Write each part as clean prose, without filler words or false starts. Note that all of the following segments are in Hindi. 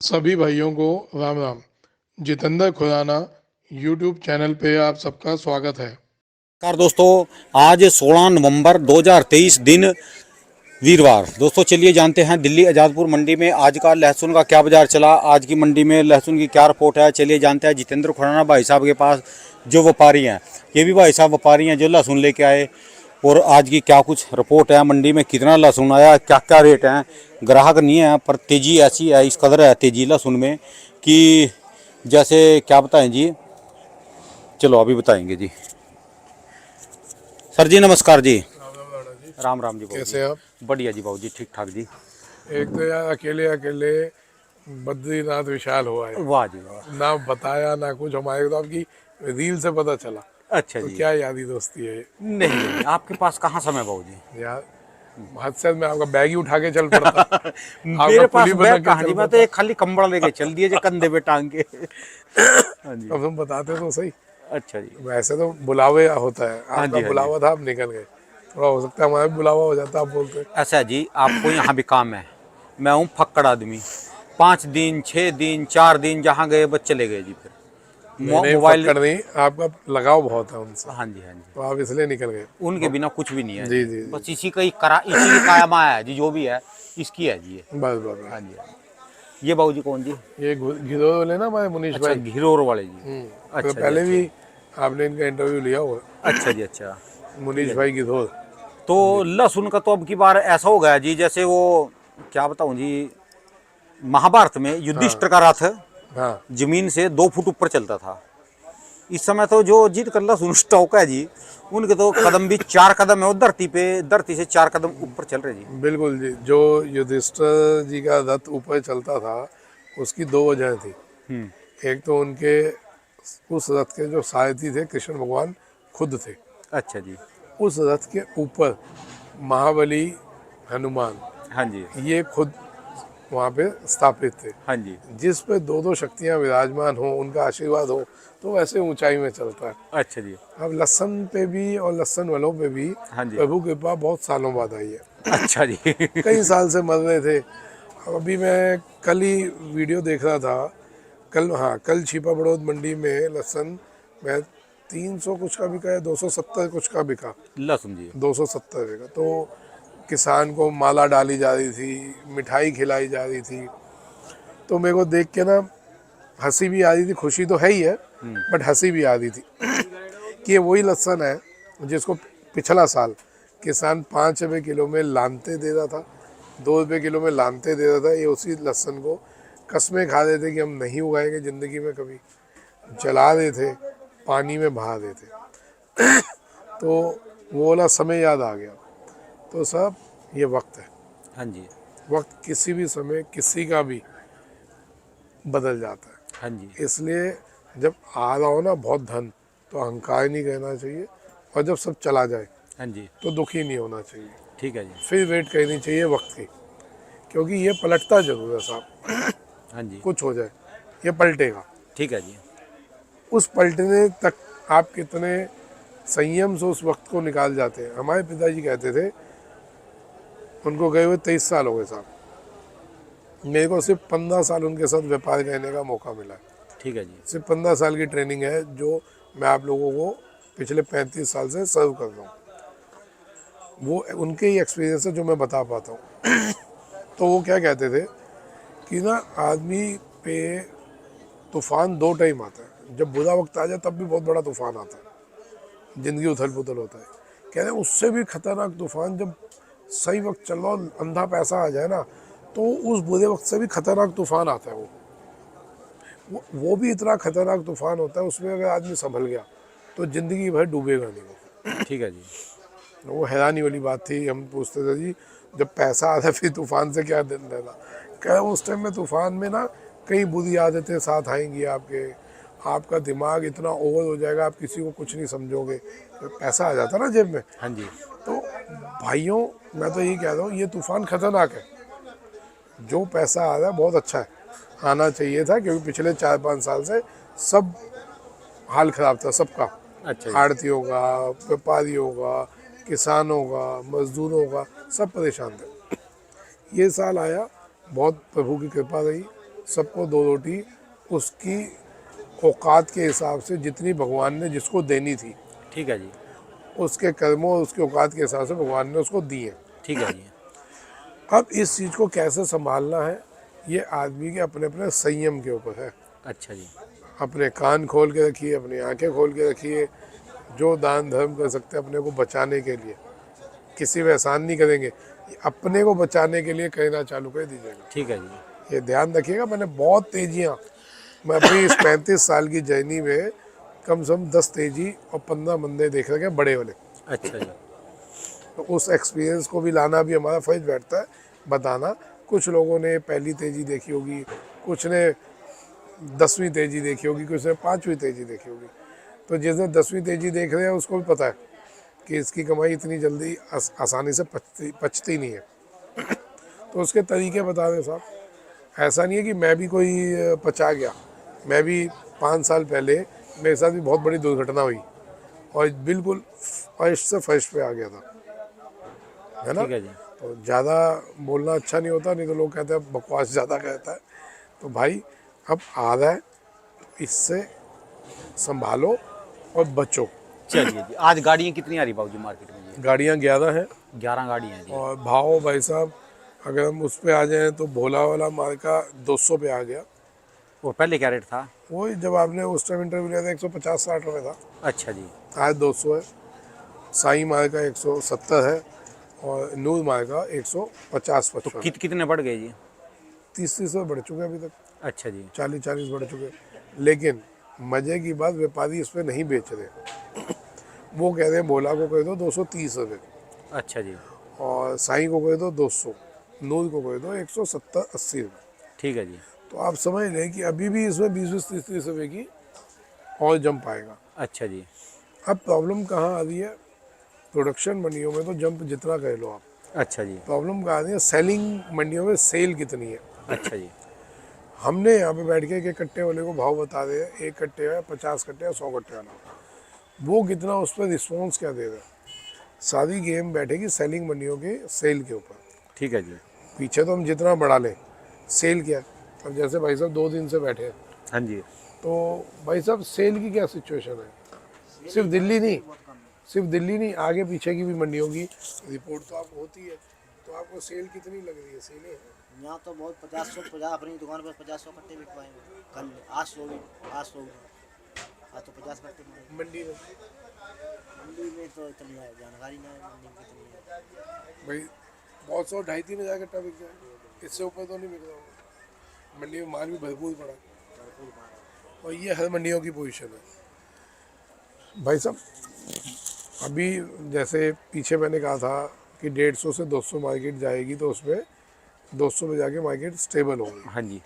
सभी भाइयों को राम राम। जितेंद्र खुराना यूट्यूब चैनल पे आप सबका स्वागत है। नमस्कार दोस्तों। आज 16 नवंबर 2023 दिन वीरवार। दोस्तों चलिए जानते हैं दिल्ली आज़ादपुर मंडी में आज का लहसुन का क्या बाजार चला, आज की मंडी में लहसुन की क्या रिपोर्ट है। चलिए जानते हैं जितेंद्र खुराना भाई साहब के पास, जो व्यापारी हैं। ये भी भाई साहब व्यापारी हैं जो लहसुन लेके आए, और आज की क्या कुछ रिपोर्ट है, मंडी में कितना लहसुन आया, क्या क्या रेट हैं। ग्राहक नहीं है पर तेज़ी ऐसी है, इस कदर है तेज़ी लहसुन में कि जैसे क्या बताएं जी। चलो अभी बताएंगे जी। सर जी नमस्कार जी। राम राम राणा जी, राम राम जी बाबू कैसे जी। आप? बढ़िया जी बाबू जी, ठीक ठाक जी। एक तो यार अकेले अकेले बद्रीनाथ विशाल हुआ है, वाह जी वाह। ना बताया ना कुछ, हमारे तो आपकी रील से पता चला। अच्छा तो जी। क्या यारी दोस्ती है ये। नहीं नहीं, आपके पास कहाँ समय बाबू जी। यार हद से मैं आपका बैग ही उठा के चल पड़ता, आपका मेरे पुली पास बना बैग के कहाँ चल जी, मैं तो पड़ता। एक खाली कंबल लेके चल दिए जो कंधे पे टांग के। हाँ जी। अब तुम बताते तो सही। अच्छा जी। वैसे तो बुलावे होता है, हाँ आपका जी हाँ जी। बुलावा था, आप निकल गए। थोड़ा हो सकता है हमारा भी बुलावा हो जाता, आप बोलते। ऐसा है जी, आपको यहाँ भी काम है। मैं हूँ फक्कड़ आदमी। 5 दिन 6 दिन 4 दिन जहाँ गए बस चले गए जी। फिर नहीं नहीं, मोबाइल। फक्कड़ नहीं, आपका लगाव बहुत है उनसे, हाँ जी हाँ जी। तो आप इसलिए निकल गए। उनके बिना कुछ भी नहीं है जी जी। जी जी, बस इसी का ही करा, इसी की कायमा है जी, जो भी है इसकी है जी ये। बस बस हाँ बस। जी हाँ जी। ये बाबू जी कौन जी। ये घिरो वाले ना हमारे मुनीष अच्छा, भाई। घिरोर वाले जी। तो अच्छा जी पहले अच्छा। भी आपने इनका इंटरव्यू लिया हुआ अच्छा जी अच्छा। है, ठीक मुनीष है जी। भाई घिरोर। तो लहसुन का तो अब की बार ऐसा हो गया जी, जैसे वो क्या बताऊं जी, महाभारत में हाँ युधिष्ठिर का रथ हाँ, जमीन से 2 फुट ऊपर चलता था। इस समय तो जो जिद कर लहसुन स्टॉक है जी, उनके तो कदम भी 4 कदम है, वो धरती से 4 कदम ऊपर चल रहे जी। बिल्कुल जी। जो युधिष्ठिर जी का रथ ऊपर चलता था, उसकी दो वजह थी। हम्म। एक तो उनके उस रथ के जो सारथी थे, कृष्ण भगवान खुद थे। अच्छा जी। उस रथ के ऊपर महाबली हनुमान, हाँ जी ये खुद वहाँ पे स्थापित थे। हाँ जी। जिस पे दो दो शक्तियाँ विराजमान हो, उनका आशीर्वाद हो, तो वैसे ऊंचाई में चलता है। अच्छा जी। अब लहसन पे भी और लहसन वालों पे भी हाँ जी। प्रभु की कृपा बहुत सालों बाद आई है। अच्छा जी। कई साल से मर रहे थे। अब अभी मैं कल ही वीडियो देख रहा था, कल, हाँ कल छिपा बड़ौद मंडी में लहसन मैं 300 कुछ का बिका है, 270 कुछ का बिका, लहसुन जी। 270 रुपये का। तो किसान को माला डाली जा रही थी, मिठाई खिलाई जा रही थी। तो मेरे को देख के ना हंसी भी आ रही थी, खुशी तो है ही है, बट हंसी भी आ रही थी कि ये वही लहसुन है जिसको पिछला साल किसान 5 रुपये किलो में लानते दे रहा था, 2 रुपये किलो में लानते दे रहा था। ये उसी लहसुन को कस्में खा रहे थे कि हम नहीं उगाएंगे ज़िंदगी में कभी, जला रहे थे, पानी में बहा रहे थे। तो वो वाला समय याद आ गया। तो सब ये वक्त है, हाँ जी वक्त किसी भी समय किसी का भी बदल जाता है। हाँ जी। इसलिए जब आ रहा हो ना बहुत धन, तो अहंकार नहीं करना चाहिए, और जब सब चला जाए हाँ जी। तो दुखी नहीं होना चाहिए। ठीक है जी। फिर वेट करनी चाहिए वक्त की, क्योंकि ये पलटता जरूर है साहब। हाँ जी। कुछ हो जाए, ये पलटेगा। ठीक है जी। उस पलटने तक आप कितने संयम से उस वक्त को निकाल जाते हैं। हमारे पिताजी कहते थे, उनको गए हुए 23 साल हो गए साहब, मेरे को सिर्फ 15 साल उनके साथ व्यापार करने का मौका मिला है। ठीक है जी। सिर्फ 15 साल की ट्रेनिंग है जो मैं आप लोगों को पिछले 35 साल से सर्व कर रहा हूँ। वो उनके ही एक्सपीरियंस है जो मैं बता पाता हूँ। तो वो क्या कहते थे कि ना, आदमी पे तूफान 2 टाइम आता है। जब बुरा वक्त आ जाए तब भी बहुत बड़ा तूफान आता है, ज़िंदगी उथल पुथल होता है। कह रहे हैं उससे भी खतरनाक तूफान जब सही वक्त चल रहा हो, अंधा पैसा आ जाए ना, तो उस बुरे वक्त से भी खतरनाक तूफान आता है। वो भी इतना खतरनाक तूफान होता है, उसमें अगर आदमी संभल गया तो ज़िंदगी भर डूबेगा नहीं वो। ठीक है जी। वो हैरानी वाली बात थी। हम पूछते थे जी, जब पैसा आता है फिर तूफान से क्या दिन लेना। क्या उस टाइम में तूफान में ना कई बुरी आदतें साथ आएंगी आपके, आपका दिमाग इतना ओवर हो जाएगा, आप किसी को कुछ नहीं समझोगे। जब पैसा आ जाता ना जेब में, हाँ जी। तो भाइयों मैं तो यही कह रहा हूँ, ये तूफान खतरनाक है। जो पैसा आ रहा है बहुत अच्छा है, आना चाहिए था, क्योंकि पिछले 4-5 साल से सब हाल खराब था सबका। अच्छा जी। आड़तियों का, व्यापारियों का, किसानों का, मजदूरों का, सब परेशान थे। ये साल आया, बहुत प्रभु की कृपा रही, सबको दो रोटी उसकी औकात के हिसाब से, जितनी भगवान ने जिसको देनी थी, ठीक है जी। उसके कर्मों और उसके औकात के हिसाब से भगवान ने उसको दी है। ठीक है जी। अब इस चीज़ को कैसे संभालना है, ये आदमी के अपने अपने संयम के ऊपर है। अच्छा जी। अपने कान खोल के रखिए, अपनी आंखें खोल के रखिए। जो दान धर्म कर सकते हैं अपने को बचाने के लिए, किसी में एहसान नहीं करेंगे, अपने को बचाने के लिए कहना चालू कर दीजिएगा। ठीक है जी। ये ध्यान रखिएगा। मैंने बहुत तेजियाँ, मैं अपनी इस 35 साल की जर्नी में कम से कम 10 तेजी और 15 मंदिर देख रखे हैं, बड़े वाले। अच्छा जी। तो उस एक्सपीरियंस को भी लाना भी हमारा फर्ज बैठता है, बताना। कुछ लोगों ने पहली तेजी देखी होगी, कुछ ने 10वीं तेजी देखी होगी, कुछ ने 5वीं तेजी देखी होगी। तो जिसने 10वीं तेजी देख रहे हैं उसको भी पता है कि इसकी कमाई इतनी जल्दी आसानी से पचती नहीं है। तो उसके तरीके बता रहे साहब। ऐसा नहीं है कि मैं भी कोई पचा गया। मैं भी 5 साल पहले मेरे साथ भी बहुत बड़ी दुर्घटना हुई और बिल्कुल फर्श से फर्श पे आ गया था, है ना। ठीक है जी। तो ज़्यादा बोलना अच्छा नहीं होता, नहीं तो लोग कहते हैं बकवास ज़्यादा कहता है। तो भाई अब आ रहा है, तो इससे संभालो और बचो। चलिए जी। आज गाड़ियाँ कितनी आ रही बाबूजी मार्केट में जी? गाड़ियाँ 11 हैं 11 गाड़ियाँ हैं जी। और भाव भाई साहब अगर हम उस पे आ जाएं तो भोला वाला मार्का 200 पे आ गया। और पहले क्या रेट था? वही जब आपने उस टाइम इंटरव्यू लिया था 150-60 रुपये था, अच्छा जी। आज 200 है। साई मार्का 170 है और नूर मार्का 150-55 है। कितने बढ़ गए जी? 30 रुपये बढ़ चुके हैं अभी तक, अच्छा जी। 40 बढ़ चुके हैं। लेकिन मजे की बात, व्यापारी इस पर नहीं बेच रहे। वो कह रहे हैं भोला को कह दो 230 रुपये, अच्छा जी। और साई को कह दो 200, नूर को कह दो 170-80 रुपये। ठीक है जी। तो आप समझ लें कि अभी भी इसमें 20-30 रुपये की और जंप आएगा। अच्छा जी। अब प्रॉब्लम कहाँ आ रही है, प्रोडक्शन मंडियों में तो जंप जितना कह लो आप, अच्छा जी। प्रॉब्लम कहाँ आ रही है सेलिंग मंडियों में सेल कितनी है। अच्छा जी। हमने यहाँ पे बैठ के एक कट्टे वाले को भाव बता दे, एक कट्टे है 50 कट्टे या 100 कट्टे वाला, वो कितना उस पर रिस्पॉन्स क्या दे रहा है। सारी गेम बैठेगी सेलिंग मंडियों के सेल के ऊपर। ठीक है जी। पीछे तो हम जितना बढ़ा लें, सेल क्या है। अब जैसे भाई साहब 2 दिन से बैठे हैं, हाँ जी। तो भाई साहब सेल की क्या सिचुएशन है। सिर्फ दिल्ली नहीं, आगे पीछे की भी मंडियों की रिपोर्ट तो आपको होती है। तो आपको सेल कितनी लग रही है। सेलें यहाँ तो बहुत 50 अपनी दुकान पर 50 कट्टे बिकवाए कल। आज तो 50 कट्टे मारे। मंडी में तो इतनी जानकारी ना है मंडी में कितनी है। भाई बहुत 2-3 हज़ार कट्टा बिक जाए, इससे ऊपर तो नहीं बिक रहा होगा। मंडी में माल भी भरपूर पड़ा है और ये हर मंडियों की पोजीशन है भाई साहब। अभी जैसे पीछे मैंने कहा था कि 150 से 200 मार्केट जाएगी, तो उसमें 200 पे जाके मार्केट स्टेबल होगी। हाँ जी।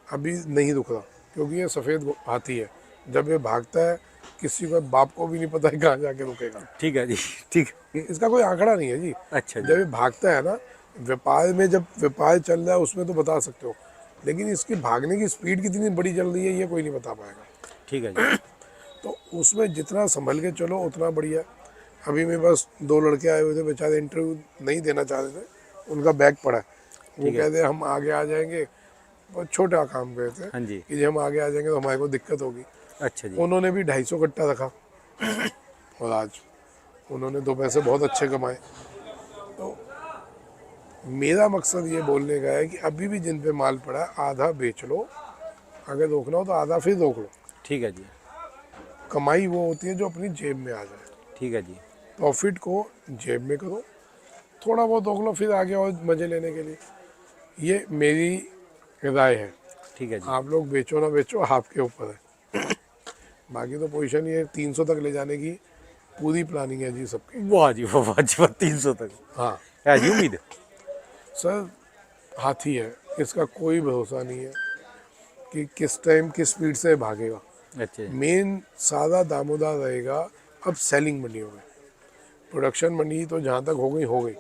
अभी नहीं रुक रहा, क्योंकि ये सफ़ेद हाथी है। जब ये भागता है किसी को बाप को भी नहीं पता है कहाँ जाके रुकेगा। ठीक है जी। ठीक है। इसका कोई आंकड़ा नहीं है जी। अच्छा जी। जब ये भागता है ना, व्यापार में जब व्यापार चल रहा है उसमें तो बता सकते हो, लेकिन इसकी भागने की स्पीड कितनी बड़ी चल रही है ये कोई नहीं बता पाएगा। ठीक है जी। तो उसमें जितना संभल के चलो उतना बढ़िया। अभी मेरे पास 2 लड़के आए हुए थे, बेचारे इंटरव्यू नहीं देना चाह रहे थे, उनका बैग पड़ा है। वो कहते हम आगे आ जाएंगे, बहुत छोटा काम गए थे हाँ जी। कि जब हम आगे आ जाएंगे तो हमारे को दिक्कत होगी। अच्छा जी। उन्होंने भी 250 कट्टा रखा और आज उन्होंने 2 पैसे बहुत अच्छे कमाए। तो मेरा मकसद ये बोलने का है कि अभी भी जिन पे माल पड़ा है आधा बेच लो, अगर रोकना हो तो आधा फिर रोक लो। ठीक है जी। कमाई वो होती है जो अपनी जेब में आ जाए। ठीक है जी। प्रॉफिट को जेब में करो, थोड़ा बहुत रोक लो, फिर आगे और मज़े लेने के लिए। ये मेरी राय है। ठीक है जी। आप लोग बेचो ना बेचो आपके ऊपर है। बाकी तो पोजीशन ये 300 तक ले जाने की पूरी प्लानिंग है जी सबकी। वाह जी वाह जी, 300 तक हाँ है जी उम्मीद। सर, हाथी है, इसका कोई भरोसा नहीं है कि किस टाइम किस स्पीड से भागेगा। अच्छा जी। मेन सादा दामोदार रहेगा अब सेलिंग मंडियों में। प्रोडक्शन मंडी तो जहाँ तक हो गई।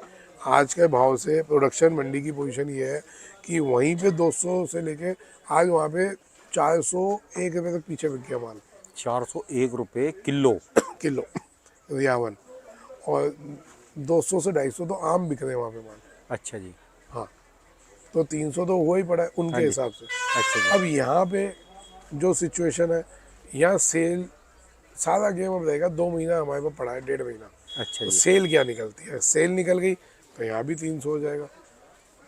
आज के भाव से प्रोडक्शन मंडी की पोजीशन ये है कि वहीं पे 200 से लेके आज वहाँ पे 401 रुपये तक पीछे बिक गया माल। 401 रुपये किलो। किलो रियावन, और 200 से 250 तो आम बिक रहे हैं वहाँ पे माल। अच्छा जी। हाँ, तो 300 तो हुआ ही पड़ा है उनके हिसाब से। अच्छा जी। अब यहाँ पे जो सिचुएशन है, यहाँ सेल सारा गेम अब रहेगा, 2 महीना हमारे पास पड़ा है, 1.5 महीना। अच्छा तो जी। सेल क्या निकलती है, सेल निकल गई तो यहाँ भी 300 हो जाएगा,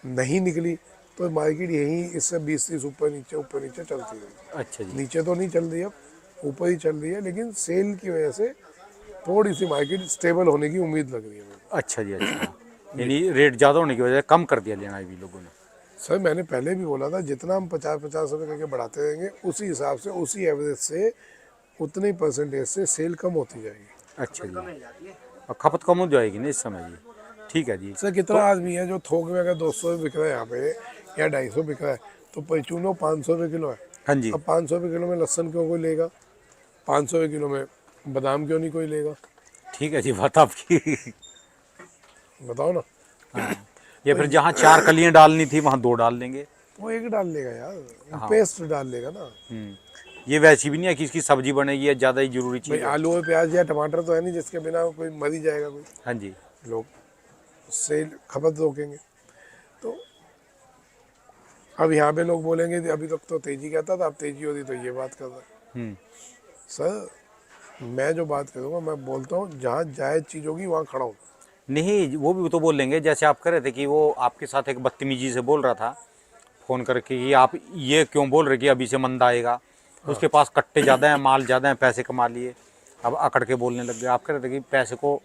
नहीं निकली तो मार्केट यही इससे 20-30 ऊपर नीचे चलती है। अच्छा जी। नीचे तो नहीं चल रही, अब ऊपर ही चल रही है, लेकिन सेल की वजह से थोड़ी सी मार्केट स्टेबल होने की उम्मीद लग रही है मुझे। अच्छा जी। अच्छा, यानी रेट ज़्यादा होने की वजह से कम कर दिया लेना भी लोगों ने। सर मैंने पहले भी बोला था, जितना हम 50-50 रुपये करके बढ़ाते रहेंगे, उसी हिसाब से, उसी एवरेज से, उतने परसेंटेज से सेल कम होती जाएगी। अच्छा जी। और खपत कम हो जाएगी ना इस समय जी। ठीक है जी। सर कितना आदमी है जो थोक में अगर 200 रुपये बिक रहा है यहाँ पे या 250 बिक रहा है, तो परचूनो 500 रुपये किलो है। हाँ जी। अब 500 रुपये किलो में लहसन क्यों कोई लेगा, 500 रुपये किलो में बादाम क्यों नहीं कोई लेगा, ठीक है जी, बात आपकी। बताओ ना। ये फिर जहाँ 4 कलियाँ डालनी थी वहाँ 2 डाल देंगे। वो एक डाल लेगा यार, पेस्ट डाल लेगा ना। ये वैसी भी नहीं है कि इसकी सब्जी बनेगी, या ज़्यादा ही जरूरी भाई चीज़ है। आलू और प्याज या टमाटर तो है नहीं जिसके बिना कोई मर ही जाएगा कोई, हाँ जी। लोग सेल खपत रोकेंगे। तो अब यहाँ पे लोग बोलेंगे कि अभी तक तो तेजी कहता था, अब तेजी हो रही तो ये बात कर रहा है। सर मैं जो बात करूँगा, मैं बोलता हूँ जहाँ जायज़ चीज़ होगी वहाँ खड़ा हूँ। नहीं, वो भी तो बोल लेंगे, जैसे आप कह रहे थे कि वो आपके साथ एक बदतमीजी से बोल रहा था फ़ोन करके कि आप ये क्यों बोल रहे कि अभी से मंदा आएगा, उसके पास कट्टे ज़्यादा हैं, माल ज़्यादा है, पैसे कमा लिए, अब अकड़ के बोलने लग गए। आप कह रहे थे कि पैसे को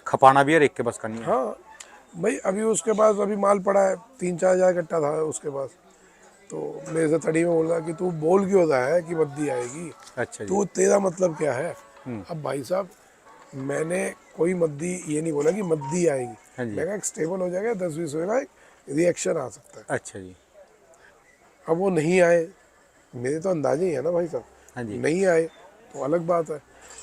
खपाना भी है, एक के बस करनी है। हाँ भाई, अभी उसके पास अभी माल पड़ा है, 3-4 हज़ार कट्टा था उसके पास, तो मेरे से तड़ी में बोल रहा कि तू बोल क्यों रहा है कि मंदी आएगी, अच्छा जी। तो तेरा मतलब क्या है। अब भाई साहब, मैंने कोई मद्दी ये नहीं बोला कि मद्दी आएगी, हाँ जी। मैं कहा स्टेबल हो जाएगा, 10-20 रुपये का एक रिएक्शन आ सकता है। अच्छा जी। अब वो नहीं आए, मेरे तो अंदाजे ही है ना भाई साहब, हाँ जी। नहीं आए तो अलग बात है,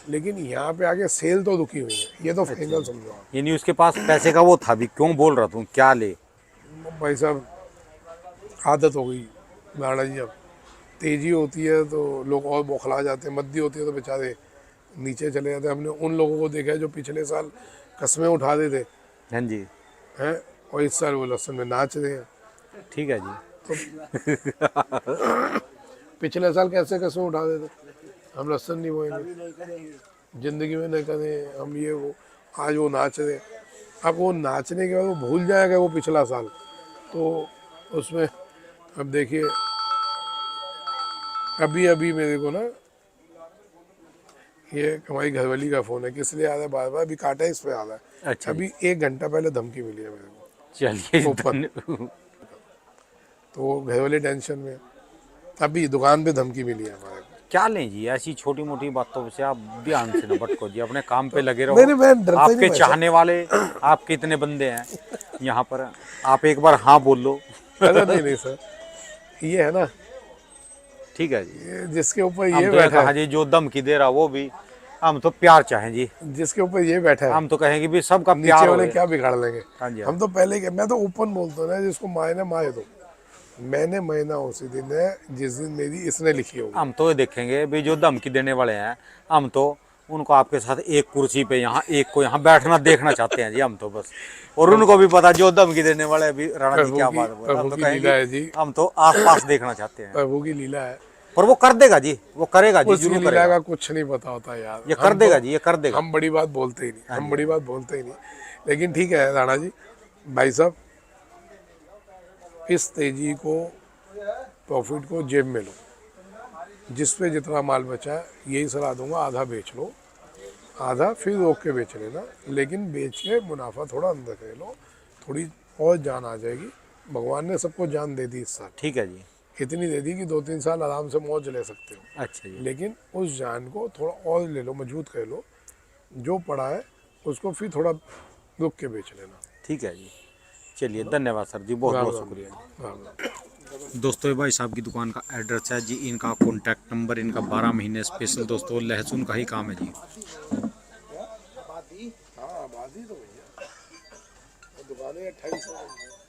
लेकिन यहाँ पे आके सेल तो रुकी हुई है, ये तो फाइनल समझो आप। यानी उसके पास पैसे का वो था भी, क्यों बोल रहा तू, क्या ले। भाई साहब आदत हो गई राणा जी, अब तेजी होती है तो लोग और बौखला जाते हैं, मद्दी होती है तो बेचारे नीचे चले जाते हैं। हमने उन लोगों को देखा है जो पिछले साल कस्में उठा रहे थे हाँ जी। हैं, और इस साल वो लहसुन में नाच रहे हैं। ठीक है जी। पिछले साल कैसे कस्में उठा रहे थे, हम लहसुन नहीं बोएंगे, जिंदगी में नहीं करें हम ये वो, आज वो नाच रहे। अब वो नाचने के बाद वो भूल जाएगा वो पिछला साल, तो उसमें अब देखिए, अभी अभी मेरे को ना ये हमारी घरवाली का फ़ोन है, किस लिए आ रहा है बार बार, अभी काटा इस पे आ रहा है। अच्छा जी। अभी 1 घंटा पहले धमकी मिली है मेरे को, चलिए ओपन। तो वो घरवाली टेंशन में है। अभी दुकान पे धमकी मिली है हमारे को। क्या लें जी, ऐसी छोटी मोटी बातों से आप ध्यान से न भटको जी, अपने काम पे लगे रहो। नहीं, मैं डरता ही आपके नहीं भाई चाहने वाले आपके इतने बंदे हैं यहाँ पर, आप एक बार हाँ बोल लो। अरे नहीं सर, ये है ना, ठीक है जी। ये जिसके ऊपर हम ये तो बैठा कहा है, जी जो धमकी दे रहा वो भी, हम तो प्यार चाहें जी, जिसके ऊपर ये बैठा है, हम तो कहेंगे भी सबका नीचे प्यार वाले होए। क्या बिगाड़ लेंगे। हाँ जी। हम तो पहले के, मैं तो ओपन बोलता हूँ ना, जिसको माए ना माए दो, मैंने महीना उसी दिन है जिस दिन मेरी इसने लिखी होगी। हम तो ये देखेंगे भी जो धमकी देने वाले हैं, हम तो उनको आपके साथ एक कुर्सी पे यहाँ एक को यहाँ बैठना देखना चाहते हैं जी, हम तो बस। और उनको भी पता जो धमकी देने वाले भी, राणा जी क्या बात बोल रहे हैं, हम तो प्रभु की लीला है जी, कहेंगे हम तो आसपास देखना चाहते हैं। प्रभु की लीला है, पर वो कर देगा जी, वो करेगा जी, उसकी जरूर लीला करेगा। का कुछ नहीं पता होता यार, ये कर देगा जी, ये कर देगा। हम बड़ी बात बोलते ही नहीं, हम बड़ी बात बोलते ही नहीं। लेकिन ठीक है राणा जी, भाई साहब, इस तेजी को, प्रॉफिट को जेब में लो, जिस पे जितना माल बचा है, यही सलाह दूंगा, आधा बेच लो, आधा फिर रोक के बेच लेना, लेकिन बेच के मुनाफा थोड़ा अंदर कर लो, थोड़ी और जान आ जाएगी। भगवान ने सबको जान दे दी इस साल, ठीक है जी। इतनी दे दी कि 2-3 साल आराम से मौज ले सकते हो। अच्छा जी। लेकिन उस जान को थोड़ा और ले लो, मजबूत कर लो, जो पड़ा है उसको फिर थोड़ा रुक के बेच लेना। ठीक है जी। चलिए धन्यवाद सर जी, बहुत बहुत शुक्रिया जी। राम राम। दोस्तों ये भाई साहब की दुकान का एड्रेस है जी, इनका कॉन्टैक्ट नंबर, इनका 12 महीने स्पेशल दोस्तों लहसुन का ही काम है जी। हाँ आबादी तो भैया, दुकानें 2800